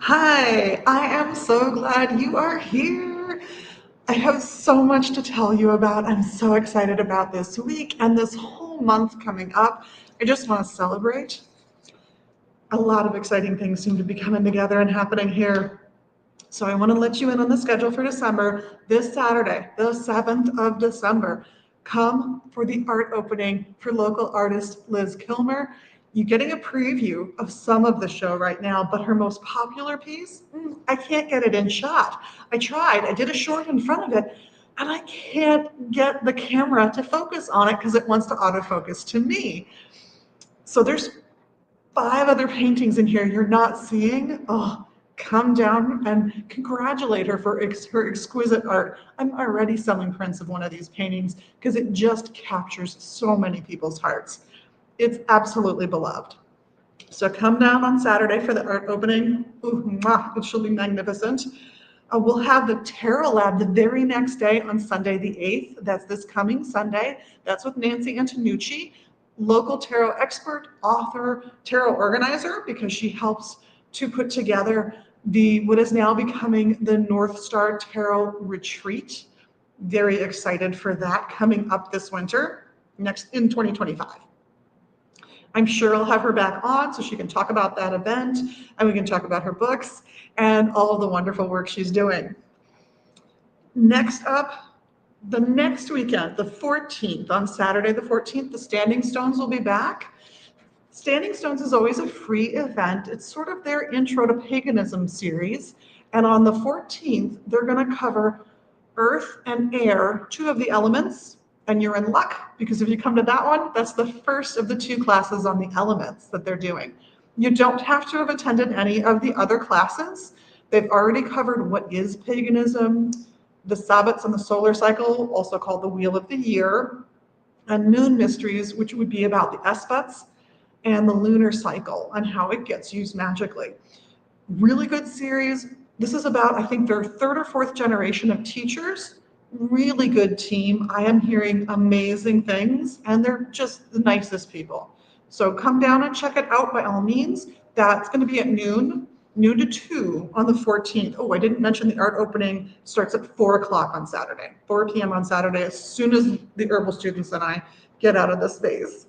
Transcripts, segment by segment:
Hi, I am so glad you are here. I have so much to tell you about. I'm so excited about this week and this whole month coming up. I just want to celebrate. A lot of exciting things seem to be coming together and happening here. So I want to let you in on the schedule for December. This Saturday, the 7th of December, come for the art opening for local artist Liz Kilmer. You're getting a preview of some of the show right now, but her most popular piece, I can't get it in shot. I tried, I did a short in front of it, and I can't get the camera to focus on it because it wants to autofocus to me. So there's 5 other paintings in here you're not seeing. Oh, come down and congratulate her for her exquisite art. I'm already selling prints of one of these paintings because it just captures so many people's hearts. It's absolutely beloved. So come down on Saturday for the art opening. Ooh, mwah, it shall be magnificent. We'll have the Tarot Lab the very next day on Sunday the 8th. That's this coming Sunday. That's with Nancy Antonucci, local tarot expert, author, tarot organizer, because she helps to put together what is now becoming the North Star Tarot Retreat. Very excited for that coming up this winter, next in 2025. I'm sure I'll have her back on so she can talk about that event and we can talk about her books and all of the wonderful work she's doing. Next up, the next weekend, the 14th, on Saturday the 14th, the Standing Stones will be back. Standing Stones is always a free event. It's sort of their Intro to Paganism series. And on the 14th, they're going to cover earth and air, 2 of the elements. And you're in luck because if you come to that one, that's the first of the 2 classes on the elements that they're doing. You don't have to have attended any of the other classes. They've already covered what is paganism, the Sabbats and the solar cycle, also called the Wheel of the Year, and moon mysteries, which would be about the Esbats and the lunar cycle and how it gets used magically. Really good series. This is about, I think, their 3rd or 4th generation of teachers. Really good team. I am hearing amazing things, and they're just the nicest people. So come down and check it out by all means. That's going to be at noon to 2 on the 14th. Oh, I didn't mention the art opening starts at 4 o'clock on Saturday, 4 p.m. on Saturday, as soon as the herbal students and I get out of the space.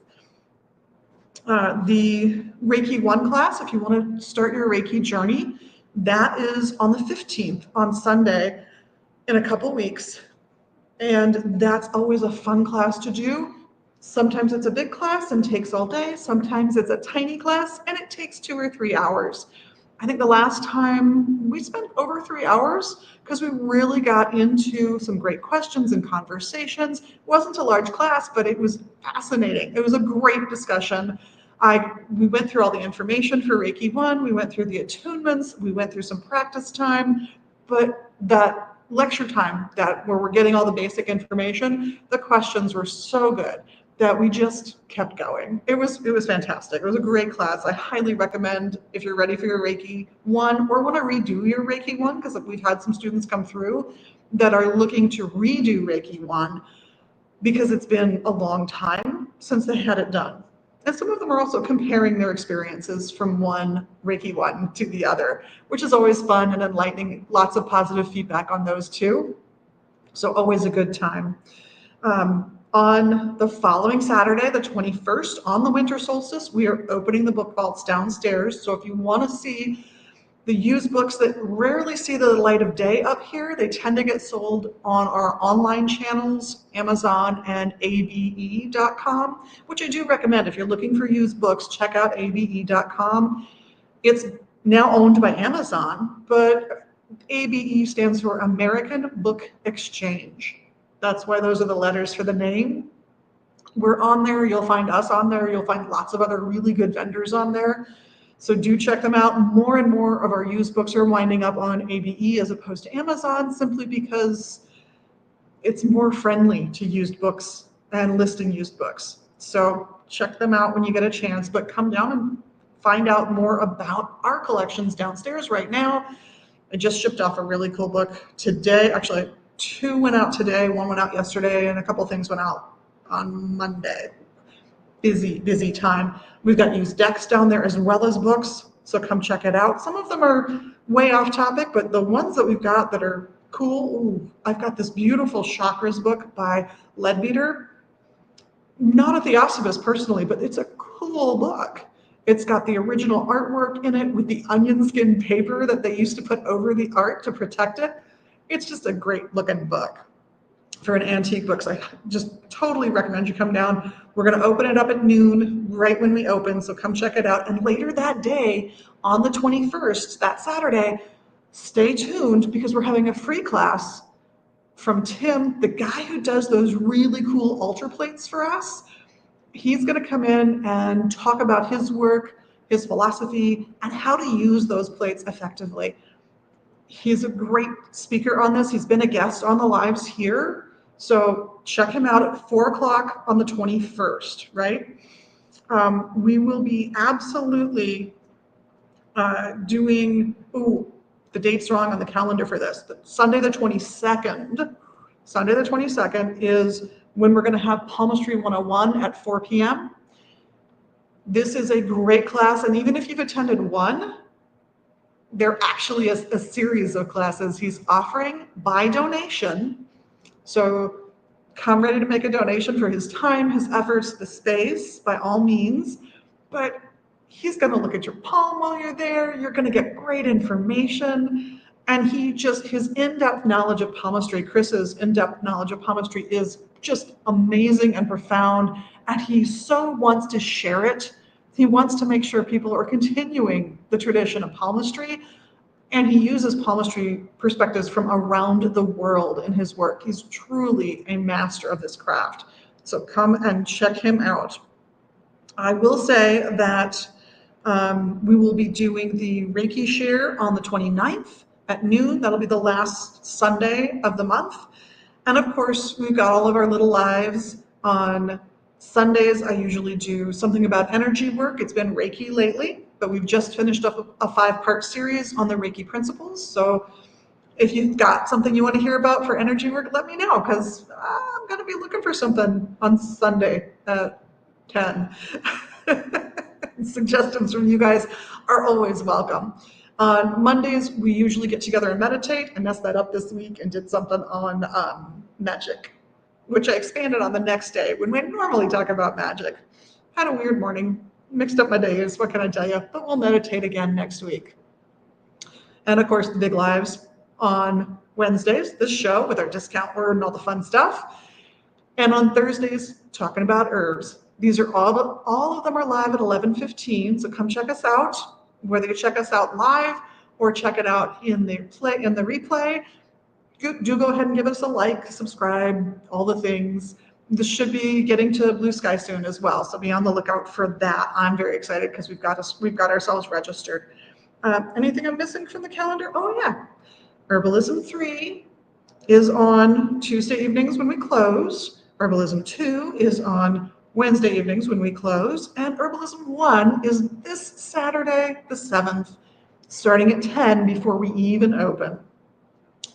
The Reiki 1 class, if you want to start your Reiki journey, that is on the 15th on Sunday in a couple weeks. And that's always a fun class to do. Sometimes it's a big class and takes all day. Sometimes it's a tiny class and it takes 2 or 3 hours. I think the last time we spent over 3 hours because we really got into some great questions and conversations. It wasn't a large class, but it was fascinating. It was a great discussion. We went through all the information for Reiki 1. We went through the attunements. We went through some practice time, but that lecture time where we're getting all the basic information, the questions were so good that we just kept going. It was fantastic. It was a great class. I highly recommend if you're ready for your Reiki 1 or want to redo your Reiki 1, because we've had some students come through that are looking to redo Reiki 1 because it's been a long time since they had it done. And some of them are also comparing their experiences from one Reiki 1 to the other, which is always fun and enlightening. Lots of positive feedback on those too. So always a good time. On the following Saturday, the 21st, on the winter solstice, we are opening the book vaults downstairs. So if you want to see the used books that rarely see the light of day up here, they tend to get sold on our online channels, Amazon and abe.com, which I do recommend. If you're looking for used books, check out abe.com. It's now owned by Amazon, but ABE stands for American Book Exchange. That's why those are the letters for the name. We're on there. You'll find us on there. You'll find lots of other really good vendors on there. So do check them out. More and more of our used books are winding up on ABE as opposed to Amazon, simply because it's more friendly to used books and listing used books. So check them out when you get a chance, but come down and find out more about our collections downstairs right now. I just shipped off a really cool book today. Actually, 2 went out today, 1 went out yesterday, and a couple things went out on Monday. Busy time. We've got used decks down there as well as books, so come check it out. Some of them are way off topic, but the ones that we've got that are cool, ooh, I've got this beautiful chakras book by Leadbeater. Not a theosophist personally, but it's a cool book. It's got the original artwork in it with the onion skin paper that they used to put over the art to protect it. It's just a great looking book for an antique book. So I just totally recommend you come down. We're going to open it up at noon, right when we open. So come check it out. And later that day, on the 21st, that Saturday, stay tuned because we're having a free class from Tim, the guy who does those really cool altar plates for us. He's going to come in and talk about his work, his philosophy, and how to use those plates effectively. He's a great speaker on this. He's been a guest on the lives here. So check him out at 4 o'clock on the 21st, right? We will be absolutely doing, ooh, the date's wrong on the calendar for this. Sunday the 22nd is when we're going to have Palmistry 101 at 4 p.m. This is a great class, and even if you've attended one, there actually is a series of classes he's offering by donation. So come ready to make a donation for his time, his efforts, the space, by all means. But he's going to look at your palm while you're there. You're going to get great information. And his in-depth knowledge of palmistry, Chris's in-depth knowledge of palmistry is just amazing and profound. And he so wants to share it. He wants to make sure people are continuing the tradition of palmistry. And he uses palmistry perspectives from around the world in his work. He's truly a master of this craft. So come and check him out. I will say that we will be doing the Reiki share on the 29th at noon. That'll be the last Sunday of the month. And of course, we've got all of our little lives on Sundays. I usually do something about energy work. It's been Reiki lately, but we've just finished up a 5-part series on the Reiki principles. So if you've got something you want to hear about for energy work, let me know, because I'm going to be looking for something on Sunday at 10. Suggestions from you guys are always welcome. On Mondays, we usually get together and meditate. I messed that up this week and did something on magic, which I expanded on the next day when we normally talk about magic. Had a weird morning, mixed up my days, what can I tell you? But we'll meditate again next week. And of course, the big lives on Wednesdays, this show with our discount word and all the fun stuff. And on Thursdays, talking about herbs. These are all of them are live at 11:15, so come check us out. Whether you check us out live or check it out in the replay, do go ahead and give us a like, subscribe, all the things. This should be getting to Blue Sky soon as well, so be on the lookout for that. I'm very excited because we've got ourselves registered. Anything I'm missing from the calendar? Oh yeah, Herbalism 3 is on Tuesday evenings when we close. Herbalism 2 is on Wednesday evenings when we close, and Herbalism 1 is this Saturday, the 7th, starting at 10 before we even open.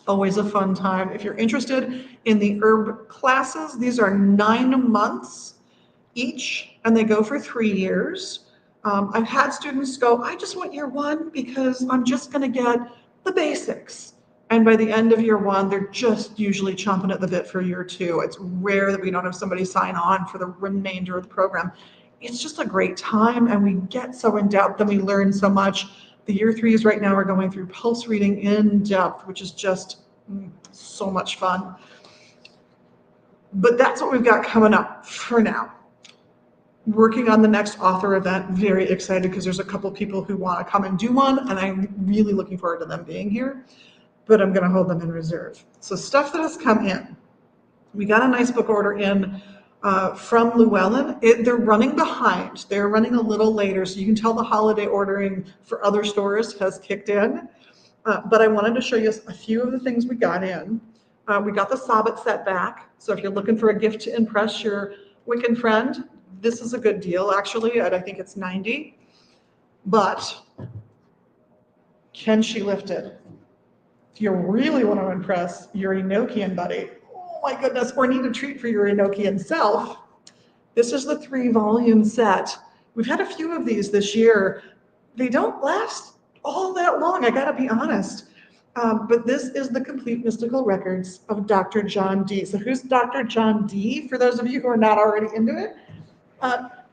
Always a fun time. If you're interested in the herb classes, these are 9 months each, and they go for 3 years. I've had students go, I just want year 1 because I'm just going to get the basics. And by the end of year 1, they're just usually chomping at the bit for year 2. It's rare that we don't have somebody sign on for the remainder of the program. It's just a great time, and we get so in depth and we learn so much. The year 3s right now are going through pulse reading in depth, which is just so much fun. But that's what we've got coming up for now. Working on the next author event, very excited because there's a couple people who want to come and do one, and I'm really looking forward to them being here. But I'm going to hold them in reserve. So stuff that has come in. We got a nice book order in from Llewellyn. They're running behind. They're running a little later, so you can tell the holiday ordering for other stores has kicked in. But I wanted to show you a few of the things we got in. We got the Sabbath set back. So if you're looking for a gift to impress your Wiccan friend, this is a good deal, actually. I think it's $90. But can she lift it? If you really want to impress your Enochian buddy, oh my goodness, or need a treat for your Enochian self, this is the 3-volume set. We've had a few of these this year. They don't last all that long, I gotta be honest. But this is the complete mystical records of Dr. John Dee. So who's Dr. John Dee, for those of you who are not already into it?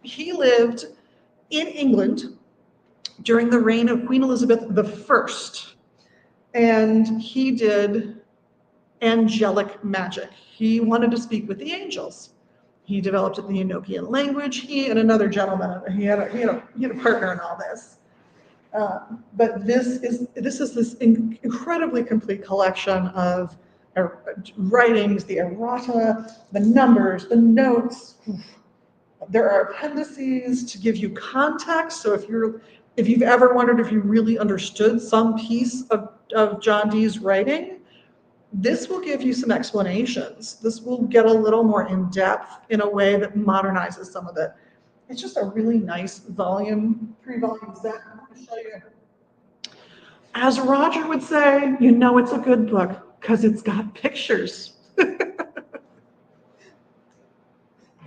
He lived in England during the reign of Queen Elizabeth I, and he did angelic magic. He wanted to speak with the angels. He developed the Enochian language. He and another gentleman, he had a partner in all this. But this is this incredibly complete collection of writings, the errata, the numbers, the notes. There are appendices to give you context. So if you've ever wondered if you really understood some piece of John Dee's writing, this will give you some explanations. This will get a little more in depth in a way that modernizes some of it. It's just a really nice volume, 3-volume set. I'm going to show you. As Roger would say, you know it's a good book because it's got pictures. That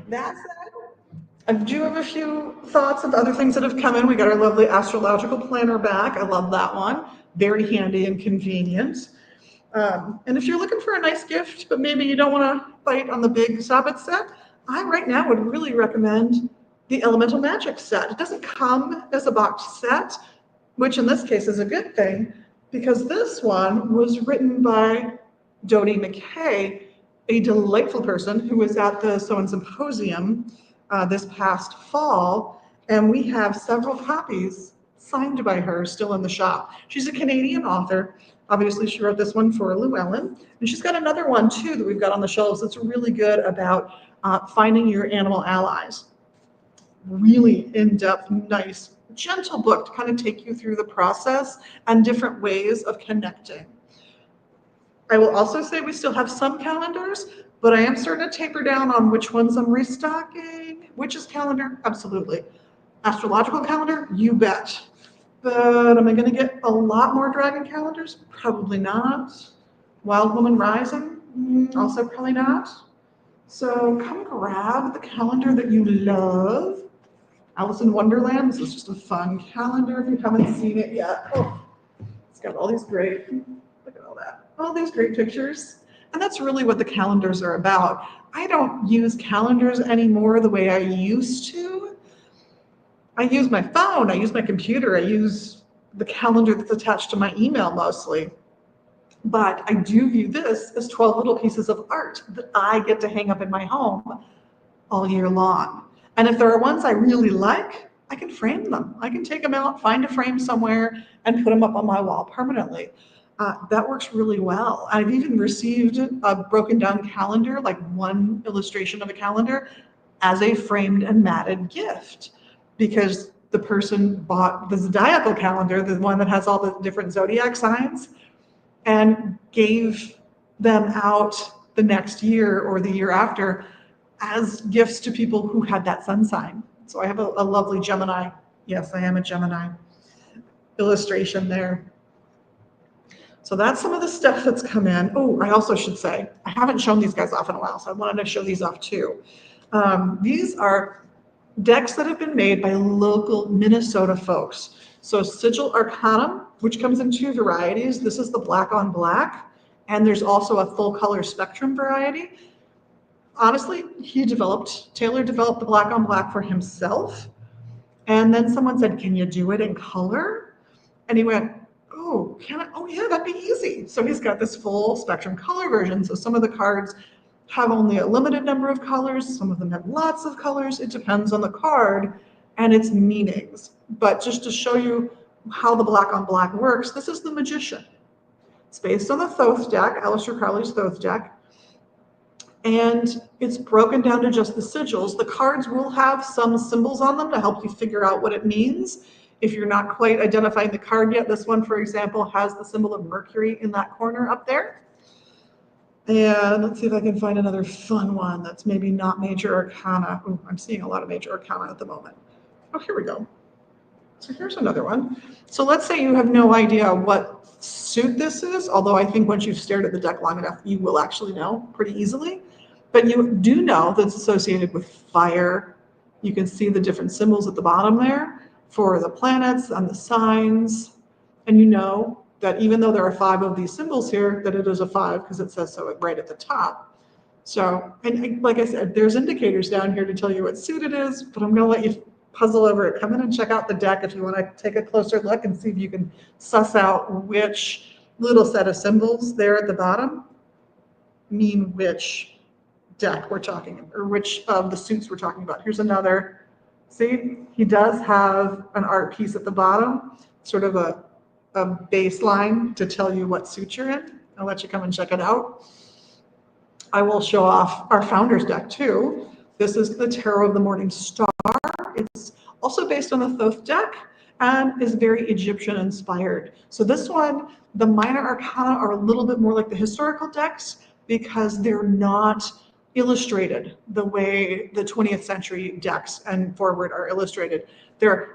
said, I do have a few thoughts of other things that have come in. We got our lovely astrological planner back. I love that one. Very handy and convenient. And if you're looking for a nice gift, but maybe you don't want to bite on the big Sabbath set, I right now would really recommend the Elemental Magic set. It doesn't come as a boxed set, which in this case is a good thing, because this one was written by Dodie McKay, a delightful person who was at the Sowen Symposium this past fall, and we have several copies signed by her still in the shop. She's a Canadian author. Obviously, she wrote this one for Llewellyn, and she's got another one too that we've got on the shelves that's really good about finding your animal allies. Really in-depth, nice, gentle book to kind of take you through the process and different ways of connecting. I will also say we still have some calendars, but I am starting to taper down on which ones I'm restocking. Witch's calendar, absolutely. Astrological calendar, you bet. But am I going to get a lot more dragon calendars? Probably not. Wild Woman Rising? Also probably not. So come grab the calendar that you love. Alice in Wonderland, this is just a fun calendar if you haven't seen it yet. Oh, it's got all these great, look at all that, all these great pictures. And that's really what the calendars are about. I don't use calendars anymore the way I used to. I use my phone, I use my computer, I use the calendar that's attached to my email mostly. But I do view this as 12 little pieces of art that I get to hang up in my home all year long. And if there are ones I really like, I can frame them. I can take them out, find a frame somewhere, and put them up on my wall permanently. That works really well. I've even received a broken down calendar, like one illustration of a calendar, as a framed and matted gift, because the person bought the zodiacal calendar, the one that has all the different zodiac signs, and gave them out the next year or the year after as gifts to people who had that sun sign. So I have a lovely Gemini, yes, I am a Gemini, illustration there. So that's some of the stuff that's come in. Oh, I also should say, I haven't shown these guys off in a while, so I wanted to show these off too. These are decks that have been made by local Minnesota folks. So Sigil Arcanum, which comes in 2 varieties. This is the black on black, and there's also a full color spectrum variety. Honestly, Taylor developed the black on black for himself. And then someone said, can you do it in color? And he went, oh, can I? Oh yeah, that'd be easy. So he's got this full spectrum color version. So some of the cards have only a limited number of colors. Some of them have lots of colors. It depends on the card and its meanings. But just to show you how the black on black works, this is the Magician. It's based on the Thoth deck, Aleister Crowley's Thoth deck. And it's broken down to just the sigils. The cards will have some symbols on them to help you figure out what it means. If you're not quite identifying the card yet, this one, for example, has the symbol of Mercury in that corner up there. And let's see if I can find another fun one that's maybe not major arcana. Oh, I'm seeing a lot of major arcana at the moment. Oh, here we go. So here's another one. So let's say you have no idea what suit this is, although I think once you've stared at the deck long enough, you will actually know pretty easily. But you do know that it's associated with fire. You can see the different symbols at the bottom there for the planets and the signs. And you know that even though there are 5 of these symbols here, that it is a 5 because it says so right at the top. So, and like I said, there's indicators down here to tell you what suit it is, but I'm going to let you puzzle over it. Come in and check out the deck if you want to take a closer look and see if you can suss out which little set of symbols there at the bottom mean which deck we're talking about, or which of the suits we're talking about. Here's another. See, he does have an art piece at the bottom, sort of a baseline to tell you what suit you're in. I'll let you come and check it out. I will show off our Founders deck too. This is the Tarot of the Morning Star. It's also based on the Thoth deck and is very Egyptian inspired. So this one, the minor arcana are a little bit more like the historical decks because they're not illustrated the way the 20th century decks and forward are illustrated.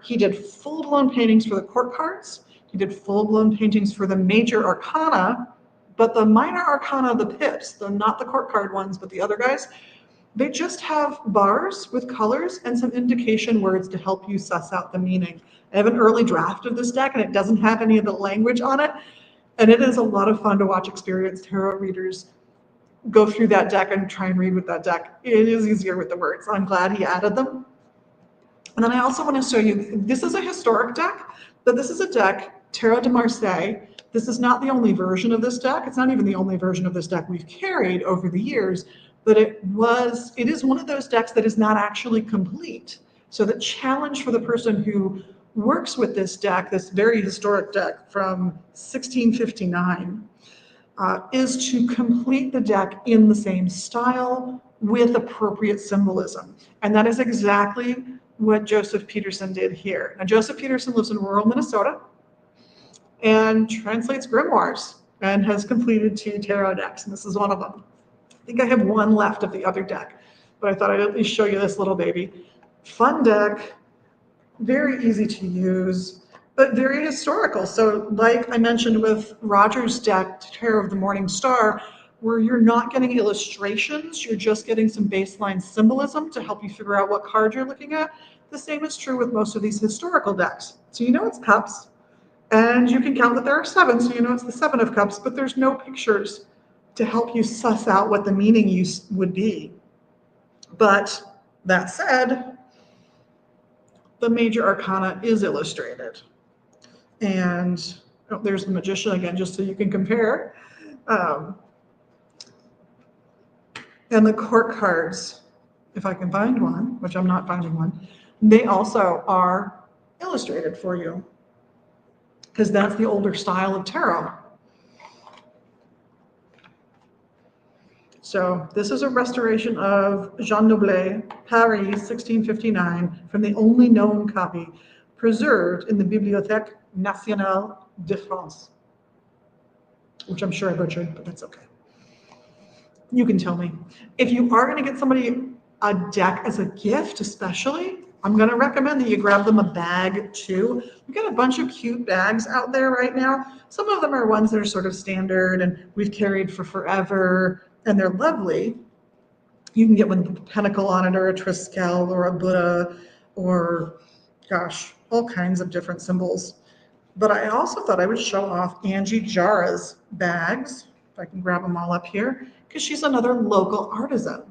He did full-blown paintings for the court cards. He did full-blown paintings for the major arcana, but the minor arcana, the pips, not the court card ones, but the other guys, they just have bars with colors and some indication words to help you suss out the meaning. I have an early draft of this deck and it doesn't have any of the language on it. And it is a lot of fun to watch experienced tarot readers go through that deck and try and read with that deck. It is easier with the words. I'm glad he added them. And then I also want to show you, this is a historic deck, but this is a deck, Tarot de Marseille. This is not the only version of this deck. It's not even the only version of this deck we've carried over the years, but it is one of those decks that is not actually complete. So the challenge for the person who works with this deck, this very historic deck from 1659, is to complete the deck in the same style with appropriate symbolism. And that is exactly what Joseph Peterson did here. Now, Joseph Peterson lives in rural Minnesota and translates grimoires and has completed 2 tarot decks, and this is one of them. I think I have one left of the other deck, but I thought I'd at least show you this little baby. Fun deck, very easy to use, but very historical. So like I mentioned with Roger's deck, Tarot of the Morning Star, where you're not getting illustrations, you're just getting some baseline symbolism to help you figure out what card you're looking at. The same is true with most of these historical decks. So you know it's cups, and you can count that there are 7, so you know it's the 7 of cups, but there's no pictures to help you suss out what the meaning would be. But that said, the major arcana is illustrated. And there's the Magician again, just so you can compare. And the court cards, if I can find one, which I'm not finding one, they also are illustrated for you, because that's the older style of tarot. So this is a restoration of Jean Noblet, Paris, 1659, from the only known copy preserved in the Bibliothèque Nationale de France, which I'm sure I butchered, but that's okay. You can tell me. If you are going to get somebody a deck as a gift, especially, I'm going to recommend that you grab them a bag too. We've got a bunch of cute bags out there right now. Some of them are ones that are sort of standard and we've carried for forever, and they're lovely. You can get one with a pentacle on it, or a triskel, or a Buddha, or gosh, all kinds of different symbols. But I also thought I would show off Angie Jara's bags, if I can grab them all up here, because she's another local artisan.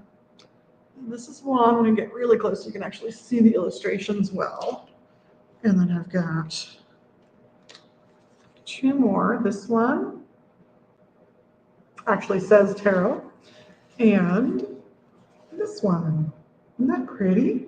And this is one, when you get really close, you can actually see the illustrations well. And then I've got 2 more. This one actually says tarot. And this one, isn't that pretty?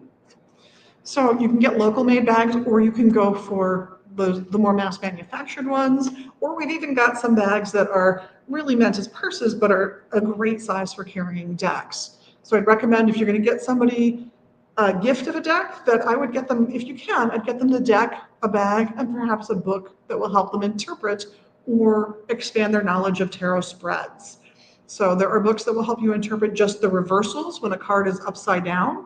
So you can get local made bags, or you can go for the more mass manufactured ones, or we've even got some bags that are really meant as purses, but are a great size for carrying decks. So I'd recommend, if you're going to get somebody a gift of a deck, that I would get them, if you can, I'd get them the deck, a bag, and perhaps a book that will help them interpret or expand their knowledge of tarot spreads. So there are books that will help you interpret just the reversals when a card is upside down.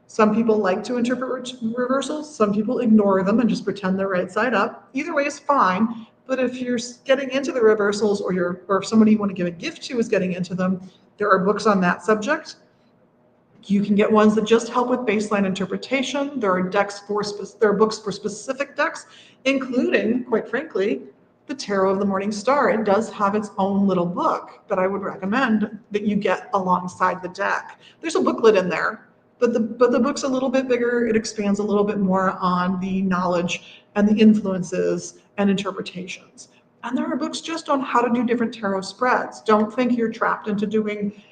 Some people like to interpret reversals. Some people ignore them and just pretend they're right side up. Either way is fine. But if you're getting into the reversals, or if somebody you want to give a gift to is getting into them, there are books on that subject. You can get ones that just help with baseline interpretation. There are books for specific decks, including, quite frankly, the Tarot of the Morning Star. It does have its own little book that I would recommend that you get alongside the deck. There's a booklet in there, but the book's a little bit bigger. It expands a little bit more on the knowledge and the influences and interpretations. And there are books just on how to do different tarot spreads. Don't think you're trapped into doing,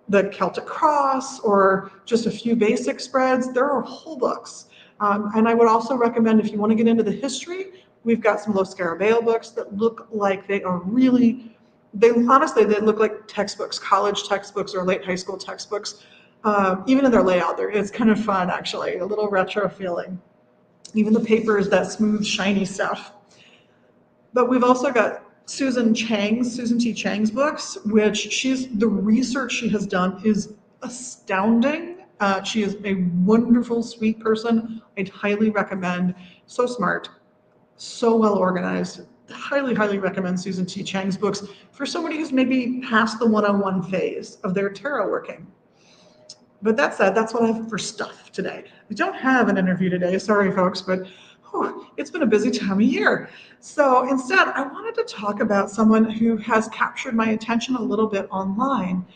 the Celtic Cross or just a few basic spreads. There are whole books. And I would also recommend, if you want to get into the history, we've got some Los Scarabeo books that look like they are really, they look like textbooks, college textbooks or late high school textbooks. Even in their layout, it's kind of fun, actually, a little retro feeling. Even the paper is that smooth, shiny stuff. But we've also got Susan T. Chang's books, which the research she has done is astounding. She is a wonderful, sweet person. I'd highly recommend. So smart, so well organized. Highly, highly recommend Susan T. Chang's books for somebody who's maybe past the one-on-one phase of their tarot working. But that said, that's what I have for stuff today. I don't have an interview today, sorry folks, but it's been a busy time of year. So instead, I wanted to talk about someone who has captured my attention a little bit online.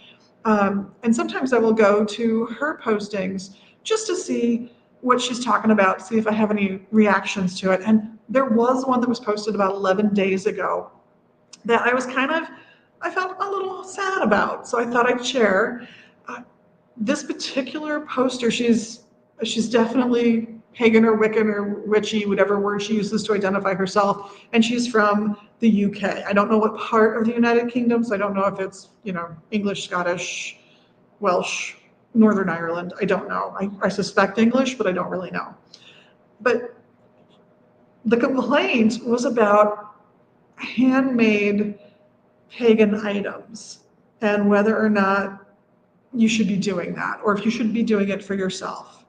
And sometimes I will go to her postings just to see what she's talking about, see if I have any reactions to it. And there was one that was posted about 11 days ago that I felt a little sad about. So I thought I'd share. This particular poster, she's definitely pagan or Wiccan or witchy, whatever word she uses to identify herself, and she's from the UK. I don't know what part of the United Kingdom, so I don't know if it's, English, Scottish, Welsh, Northern Ireland. I don't know. I suspect English, but I don't really know. But the complaint was about handmade pagan items and whether or not you should be doing that, or if you should be doing it for yourself.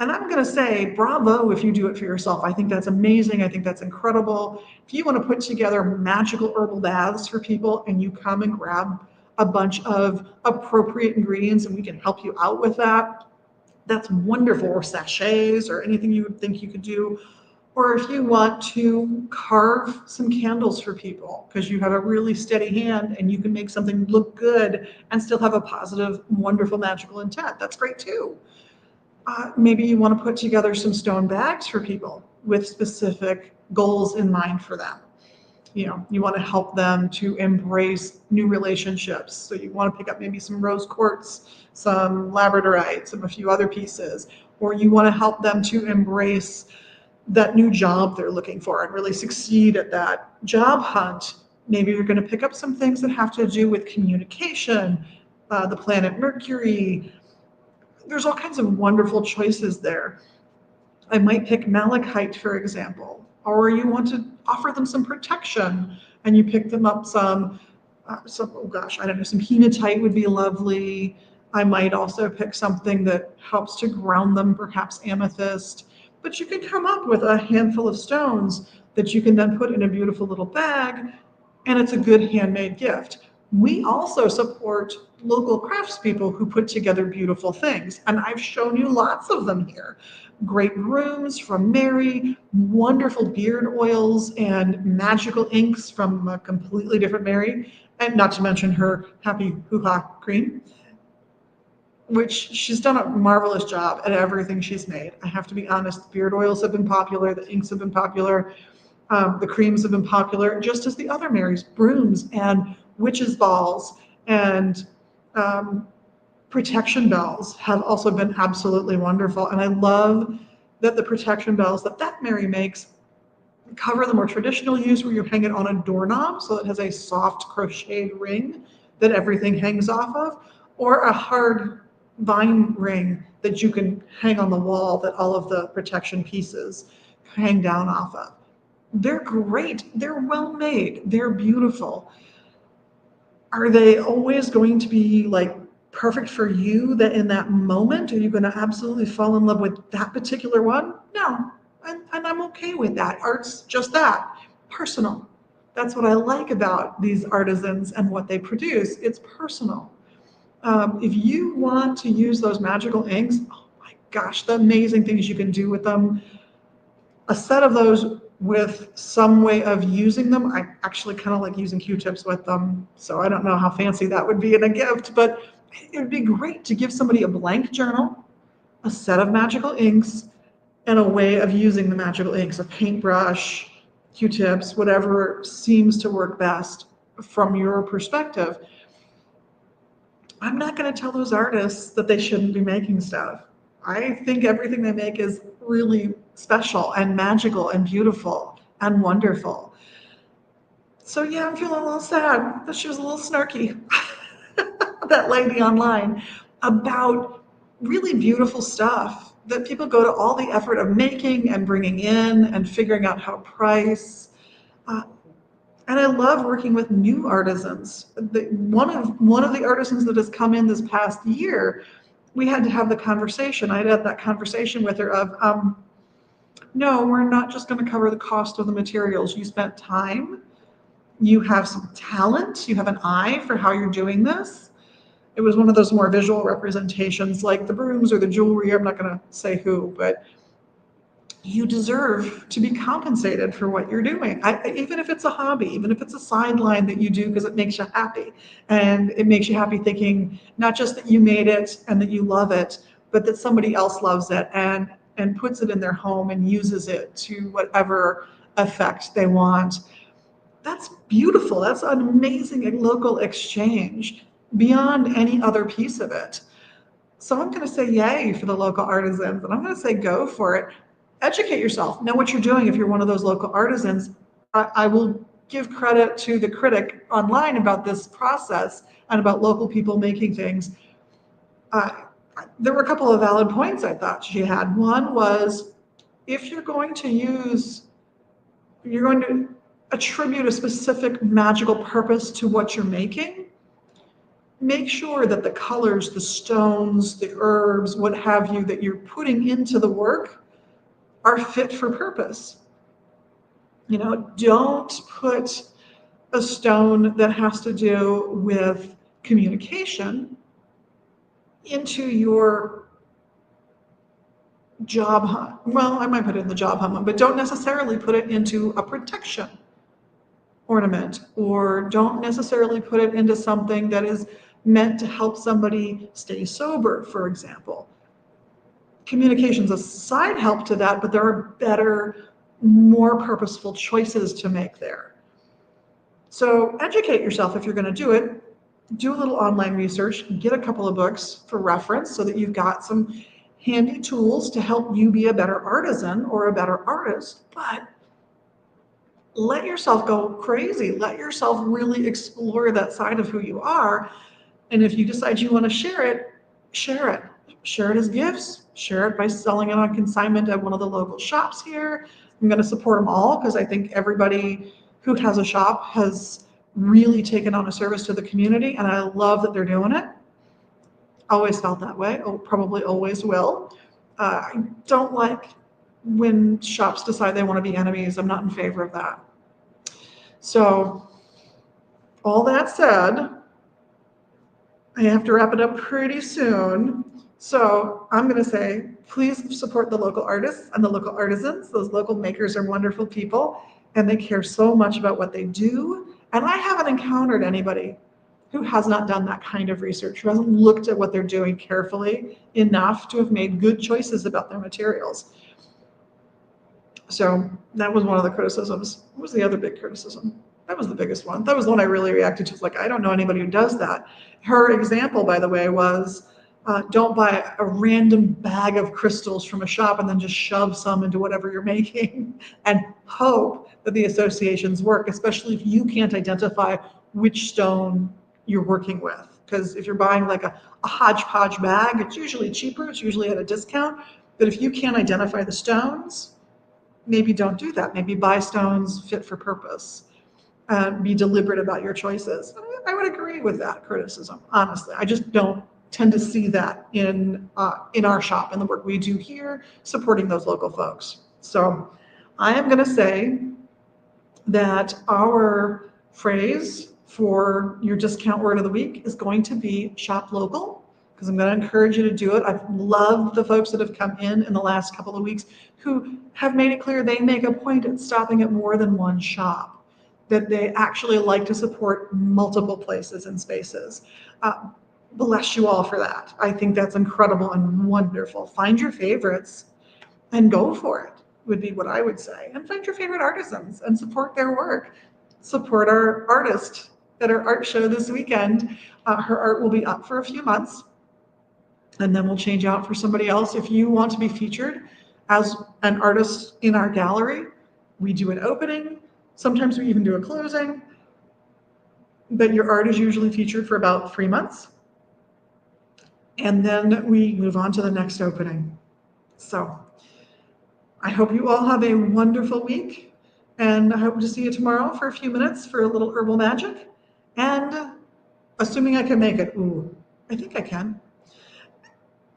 And I'm going to say, bravo if you do it for yourself. I think that's amazing. I think that's incredible. If you want to put together magical herbal baths for people and you come and grab a bunch of appropriate ingredients and we can help you out with that, that's wonderful. Or sachets or anything you would think you could do. Or if you want to carve some candles for people because you have a really steady hand and you can make something look good and still have a positive, wonderful, magical intent, that's great too. Maybe you want to put together some stone bags for people with specific goals in mind for them. You want to help them to embrace new relationships. So you want to pick up maybe some rose quartz, some labradorite, a few other pieces, or you want to help them to embrace that new job they're looking for and really succeed at that job hunt. Maybe you're going to pick up some things that have to do with communication, the planet Mercury. There's all kinds of wonderful choices there. I might pick malachite, for example, or you want to offer them some protection and you pick them up some hematite would be lovely. I might also pick something that helps to ground them, perhaps amethyst. But you can come up with a handful of stones that you can then put in a beautiful little bag, and it's a good handmade gift. We also support local craftspeople who put together beautiful things, and I've shown you lots of them here. Great brooms from Mary, wonderful beard oils and magical inks from a completely different Mary, and not to mention her Happy Hoo-Ha cream, which she's done a marvelous job at everything she's made. I have to be honest, the beard oils have been popular, the inks have been popular, the creams have been popular, just as the other Marys, brooms and witches' balls and protection bells have also been absolutely wonderful. And I love that the protection bells that Mary makes cover the more traditional use where you hang it on a doorknob so it has a soft crocheted ring that everything hangs off of, or a hard vine ring that you can hang on the wall that all of the protection pieces hang down off of. They're great. They're well made. They're beautiful. Are they always going to be like perfect for you that in that moment? Are you going to absolutely fall in love with that particular one? No. And I'm okay with that. Art's just that, personal. That's what I like about these artisans and what they produce. It's personal. If you want to use those magical inks, oh my gosh, the amazing things you can do with them. A set of those with some way of using them. I actually kind of like using Q-tips with them, so I don't know how fancy that would be in a gift, but it would be great to give somebody a blank journal, a set of magical inks, and a way of using the magical inks, a paintbrush, Q-tips, whatever seems to work best from your perspective. I'm not going to tell those artists that they shouldn't be making stuff. I think everything they make is really special and magical and beautiful and wonderful. So yeah, I'm feeling a little sad that she was a little snarky, that lady online, about really beautiful stuff that people go to all the effort of making and bringing in and figuring out how to price. Uh, and I love working with new artisans. One of the artisans that has come in this past year, we had to have the conversation. I had that conversation with her of, no, we're not just going to cover the cost of the materials. You spent time, you have some talent, you have an eye for how you're doing this. It was one of those more visual representations like the brooms or the jewelry. I'm not going to say who, but you deserve to be compensated for what you're doing. Even if it's a hobby, even if it's a sideline that you do because it makes you happy. And it makes you happy thinking not just that you made it and that you love it, but that somebody else loves it and puts it in their home and uses it to whatever effect they want. That's beautiful. That's an amazing local exchange beyond any other piece of it. So I'm going to say yay for the local artisans, and I'm going to say go for it. Educate yourself. Know what you're doing if you're one of those local artisans. I will give credit to the critic online about this process and about local people making things. Uh, there were a couple of valid points I thought she had. One was if you're going to attribute a specific magical purpose to what you're making, make sure that the colors, the stones, the herbs, what have you, that you're putting into the work are fit for purpose. You know, don't put a stone that has to do with communication into your job hunt. Well, I might put it in the job hunt, but don't necessarily put it into a protection ornament, or don't necessarily put it into something that is meant to help somebody stay sober, for example. Communication's a side help to that, but there are better, more purposeful choices to make there. So educate yourself if you're going to do it. Do a little online research, get a couple of books for reference so that you've got some handy tools to help you be a better artisan or a better artist. But let yourself go crazy. Let yourself really explore that side of who you are. And if you decide you want to share it, share it. Share it as gifts. Share it by selling it on consignment at one of the local shops here. I'm going to support them all because I think everybody who has a shop has really taken on a service to the community, and I love that they're doing it. Always felt that way. Oh, probably always will. I don't like when shops decide they want to be enemies. I'm not in favor of that. So, all that said, I have to wrap it up pretty soon. So I'm going to say, please support the local artists and the local artisans. Those local makers are wonderful people, and they care so much about what they do. And I haven't encountered anybody who has not done that kind of research, who hasn't looked at what they're doing carefully enough to have made good choices about their materials. So that was one of the criticisms. What was the other big criticism? That was the biggest one. That was the one I really reacted to. It's like, I don't know anybody who does that. Her example, by the way, was don't buy a random bag of crystals from a shop and then just shove some into whatever you're making and hope that the associations work, especially if you can't identify which stone you're working with. Because if you're buying like a hodgepodge bag, it's usually cheaper, it's usually at a discount. But if you can't identify the stones, maybe don't do that. Maybe buy stones fit for purpose. Be deliberate about your choices. I would agree with that criticism, honestly. I just don't tend to see that in our shop and the work we do here, supporting those local folks. So I am going to say that our phrase for your discount word of the week is going to be shop local, because because I'm going to encourage you to do it. I've loved the folks that have come in the last couple of weeks who have made it clear they make a point at stopping at more than one shop, that they actually like to support multiple places and spaces. Bless you all for that. I think that's incredible and wonderful. Find your favorites and go for it, would be what I would say. And find your favorite artisans and support their work. Support our artist at our art show this weekend. Her art will be up for a few months, and then we'll change out for somebody else. If you want to be featured as an artist in our gallery, we do an opening. Sometimes we even do a closing. But your art is usually featured for about 3 months. And then we move on to the next opening. So I hope you all have a wonderful week, and I hope to see you tomorrow for a few minutes for a little herbal magic. And assuming I can make it, ooh, I think I can.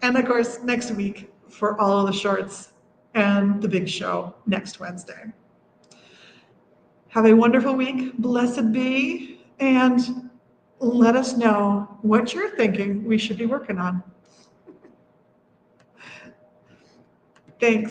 And of course, next week for all of the shorts and the big show next Wednesday. Have a wonderful week, blessed be, and let us know what you're thinking we should be working on. Thanks.